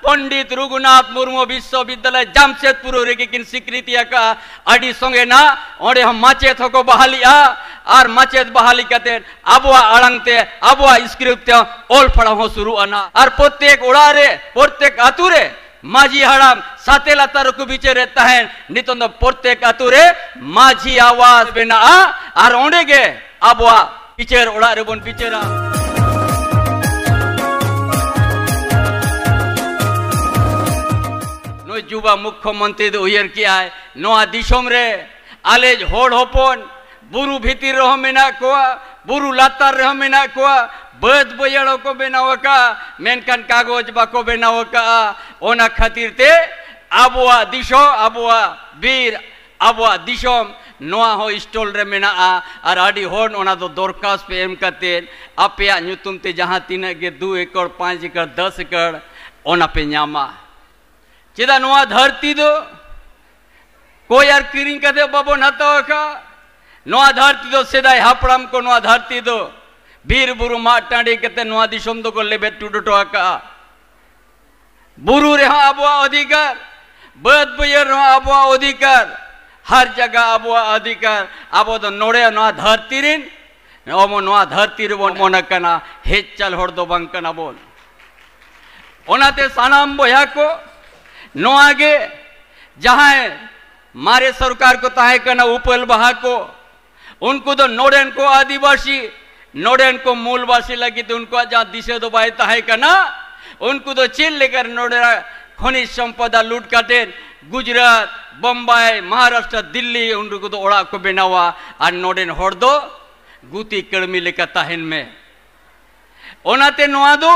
पंडित रघुनाथ मुर्मू विश्वविद्यालय जामशेदपुर रेगी किन स्वीकृति का अड़ी संगे ना ओडे हम माचेत को बहालिया और माचेत बहाली कते आबुआ आड़ंगते आबुआ स्क्रिप्ट ओल पढ़ा हो शुरू आना और प्रत्येक उड़ारे प्रत्येक आतुरे माझी हड़ाम साते लातार को बीचे रहता है नितों प्रत्येक आतुरे माझी आवाज बेना और ओंडे गे आबुआ पिचेर उड़ारे बन पिचेरा जुबा मुख्यमंत्री तो उयर किया है नोआ दिशोम रे आलेज होड़ होपन बुरु भीतिर रहो मेना कोआ बुरु लातार रहो मेना कोआ बद बयड़ो को बेनावका मेनकान कागज बाको बेनावका ओना खातिर ते आबुआ दिशो आबुआ वीर आबुआ दिशोम नोआ हो स्टॉल रे मेना और आड़ी होड़ ओना तो दरखास्त पे एम कतेन आपे नुतुम ते जहां तीन के 2 एकड़ 5 एकड़ 10 एकड़ ओना पे न्यामा चेदा नोआ धरती दो कोई यार किरिंग कदे बाबो नतो का नोआ धरती दो सेदाई हापड़ाम को नोआ धरती दो बीर बुरु मा टांडी कते नोआ दिशोम दो को लेबे टुडटो का बुरु रे आबुआ अधिकार बद बयर आबुआ अधिकार हर जगह आबुआ अधिकार आबो तो नोड़े नोआ धरती रिन ओमो नोआ धरती रे मोना कना हेचल होड़ दो बंकना बोल ओनाते सानाम बोया को नोआगे जहां मारे सरकार को ताहे कना उपल बहा को उनको तो नोडेन को आदिवासी नोडेन को मूलवासी लगी तो उनको जहां दिशे दो बाई ताहे कना उनको तो चिल लेकर नोडेरा खनिज संपदा लूट काटे गुजरात बम्बई महाराष्ट्र दिल्ली उनको तो ओड़ा को बेनावा और नोडेन होड़ दो गुती कड़मी लेकर ताहेन में ओनाते नोआ दो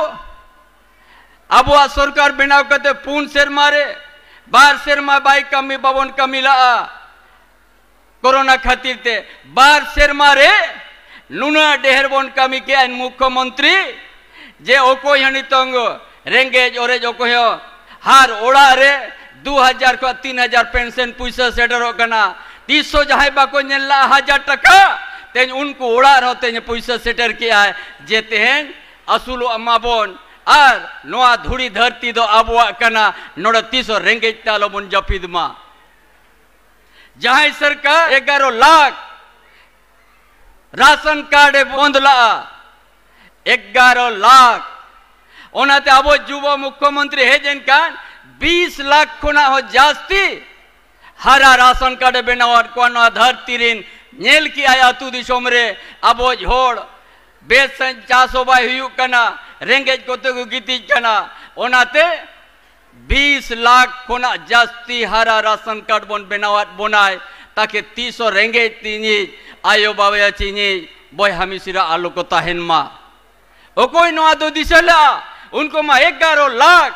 आबुआ सरकार बेनाव करते पून सेरमा रे बार सेरमा बाई कमी बावन कमी ला कोरोना खातिर ते बार सेरमा रे नुना डेहर बोन कमी के आइन मुख्यमंत्री जे ओको हनी तंग रेंगेज ओरेज ओको हार ओड़ा रे 2000 को 3000 पेंशन पैसा सेटर होकना 300 जहां बाको नेला 1000 टका तेन उनको ओड़ा रहो तेन पैसा सेटर किया है जे तेन असुल अमाबोन और नोआ धुड़ी धरती दो आबुआ कना नोड़ा 300 रेंगेज तालो बन जपिद मा जहां सरकार 11 लाख राशन कार्ड बंदला 11 लाख ओनाते आबो जुबो मुख्यमंत्री है जेन कान 20 लाख खुना हो जास्ती हरा राशन कार्ड बेनावर कोना धरती रिन नेल की आया तू दिसोम रे आबो झोड़ बेस चासो बाय हुयु कना रेंगेज को तो गीतीज कना ओनाते 20 लाख कोना जास्ती हरा राशन कार्ड बन बेनावात बनाए ताकि 300 रेंगेज तीनी आयो बाबा चीनी बोय हमिसिरा आलो को ताहेन मा ओ कोई नोआ दो दिसला उनको मा 11 लाख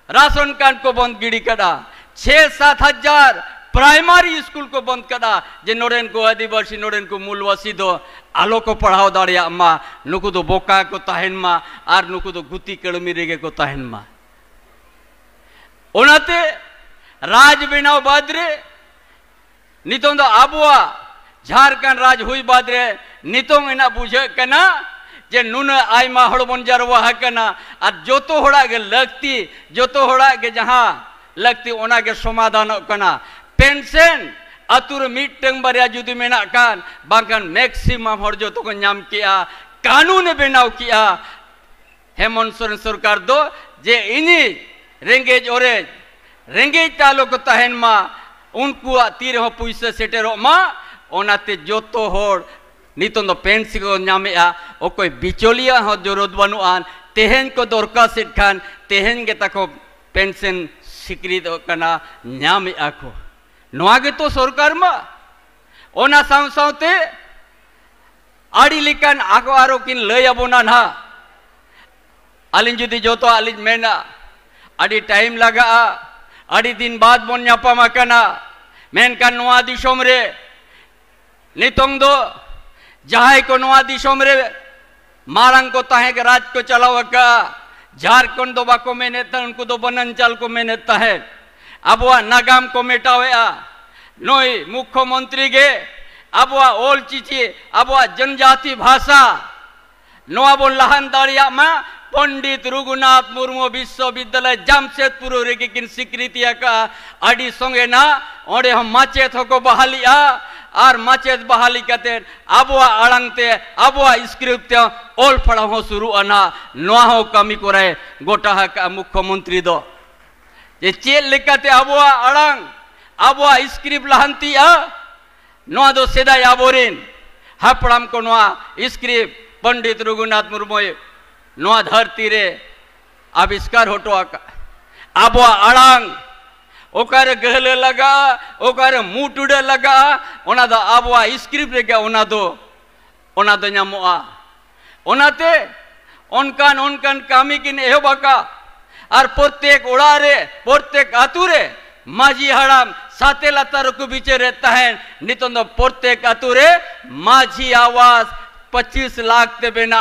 राशन कार्ड को बंद गिड़ी करा 6-7 हजार प्राइमरी स्कूल को बंद करा जे नोरेन को आदिवासी नोरेन को मूलवासी दो आलो को पढ़ाओ दाड़िया मा नुकु दो बोका को ताहेन मा आर नुकु दो गुती कड़मी रेगे को ताहेन मा ओनाते राज बेनाव बादरे नितों दो आबुआ झारखंड राज हुई बादरे नितों इना बुझे कना जे नुन आयमा हड़बन जरवा कना और जोतो होड़ा के लगती जोतो होड़ा के जहां लगती ओना के समाधान कना पेंशन अतुर मीटिंग बारिया जुदी मेना कान बांकन मैक्सिमम हर जो तो को नाम किया कानून बेनाव किया हेमंत सोरेन सरकार दो जे इनी रेंगेज ओरेज रेंगेज तालो को ताहेन मा उनको तीर हो पैसा सेटेरो मा ओनाते जोतो होड़ नितों दो पेंशन को नामेआ ओ कोई बिचोलिया हो जरूरत बनुआन तेहन को दरखास्त खान तेहन के तको पेंशन स्वीकृत कना नामेआ को नोआगे तो सरकार मा ओना साव सावते आड़ी लिकान आको आरो किन लय अबोना ना आलिन जुदी जो तो आलिन मेना आड़ी टाइम लगा आड़ी दिन बाद बन न्यापामा कना मेनकान नोआ दिसोम रे नितोंग दो जहां को नोआ दिसोम रे मारंग को ताहे के राज को चलावका झारखंड दो बाको मेनेता उनको दो बनंचल को मेनेता है अबुआ नागाम को मेटावेआ नोई मुख्यमंत्री गे अबुआ ओल चिची अबुआ जनजाति भाषा नोआ बोल लहन दाड़िया मा पंडित रघुनाथ मुर्मू विश्वविद्यालय जामशेदपुर रेगी किन स्वीकृति का आड़ी संगे ना ओंडे हम माचेत होको बहालिया और माचेत बहाली कते आबुआ आड़ांगते आबुआ स्क्रिप्ट ओल पढ़ा हो शुरू अना नोआ हो कमी करे गोटा का मुख्यमंत्री दो ये चेल लेकाते आबुआ आड़ांग आबुआ स्क्रिप्ट लहंतिया नोआ दो सेदाय आबोरिन हापड़ाम को नोआ स्क्रिप्ट पंडित रघुनाथ मुर्मू नोआ धरती रे आविष्कार होटो आबुआ आड़ांग ओकारे गहले लगा ओकारे मुटुडे लगा ओना दो आबुआ स्क्रिप्ट रे ओना दो न्यामोआ ओनाते ओनकान ओनकान कामी किन एहबाका और प्रत्येक ओड़ा रे प्रत्येक आतु रे माझी हड़ाम साते लातार को बिचेरे तहन नितन दो प्रत्येक आतु रे माझी आवास 25 लाख ते बेना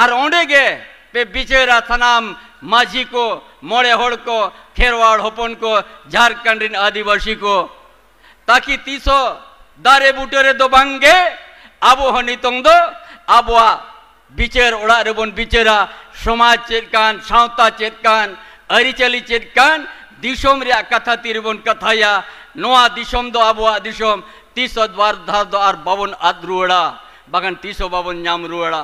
और ओंडे गे पे बिचेरा थनाम माझी को मोड़े होड़ को खेरवाड़ होपन को झारखंड रिन आदिवासी को ताकि 300 दारे बूटेरे दो बांगे आबो हनितों दो आबोआ बिचेर ओड़ा रेबन बिचेरा समाज चेतकान सावता चेतकान अरिचली चेतकान दिशोम रे कथा तिरबन कथाया नोआ दिशोम दो आबोआ दिशोम 300 द्वार धा दो और बावन आद रुड़ा बागन 352 न्याम रुड़ा